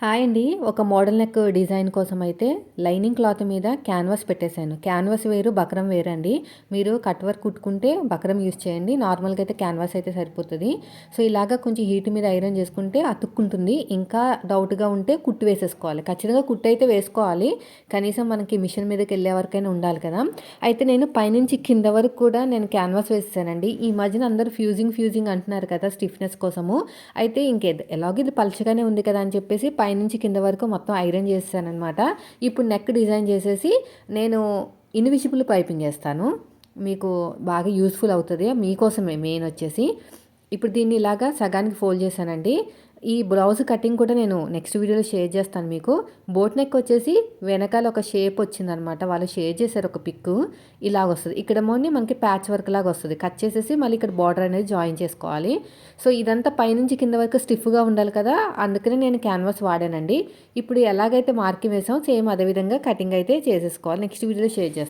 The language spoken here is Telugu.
హాయ్ అండి. ఒక మోడల్ నెక్ డిజైన్ కోసం అయితే లైనింగ్ క్లాత్ మీద క్యాన్వాస్ పెట్టేశాను. క్యాన్వాస్ వేరు, బక్రం వేరండి. మీరు కట్ వర్క్ కుట్టుకుంటే బక్రం యూజ్ చేయండి. నార్మల్‌గా అయితే క్యాన్వాస్ అయితే సరిపోతది. సో, ఇలాగ కొంచెం హీట్ మీద ఐరన్ చేసుకుంటే అతుక్కుంటుంది. ఇంకా డౌట్‌గా ఉంటే కుట్టు వేసేసుకోవాలి. ఖచ్చితంగా కుట్టు అయితే వేసుకోవాలి. కనీసం మనకి మిషన్ మీదకెళ్ళే వరకైనా ఉండాలి కదా! అయితే నేను పైనుంచి కింద వరకు కూడా నేను క్యాన్వాస్ వేసేసానండి. ఈ మధ్యన అందరూ ఫ్యూజింగ్ అంటున్నారు కదా! స్టిఫ్‌నెస్ కోసము. అయితే ఎలాగో ఇది పలచగానే ఉంది కదా అని చెప్పేసి పైనుంచి కింద వరకు మొత్తం ఐరన్ చేసేసాననమాట. ఇప్పుడు నెక్ డిజైన్ చేసేసి నేను ఇన్విజిబుల్ పైపింగ్ ఏస్తాను. మీకు బాగా యూజ్‌ఫుల్ అవుతది. మీకోసమే మెయిన్ వచ్చేసి. ఇప్పుడు దీన్ని ఇలాగా సగానికి ఫోల్డ్ చేశానండి. ఈ బ్లౌజ్ కటింగ్ కూడా నేను నెక్స్ట్ వీడియోలో షేర్ చేస్తాను మీకు. బోట్ నెక్ వచ్చేసి వెనకాల ఒక షేప్ వచ్చిందనమాట. వాళ్ళు షేర్ చేశారు ఒక పిక్కు. ఇలాగొస్తది. ఇక్కడేమోని మనకి ప్యాచ్ వర్క్ లాగా వస్తది. కట్ చేసేసి మళ్ళీ ఇక్కడ బార్డర్ అనేది జాయిన్ చేసుకోవాలి. సో, ఇదంతా పైనుంచి కింద వరకు స్టిఫ్‌గా ఉండాలి కదా! అందుకని నేను క్యాన్వాస్ వాడానండి. ఇప్పుడు ఎలాగైతే మార్కింగ్ వేసామో సేమ్ అదే విధంగా కటింగ్ అయితే చేసేసుకోవాలి. నెక్స్ట్ వీడియోలో షేర్ చేస్తాను.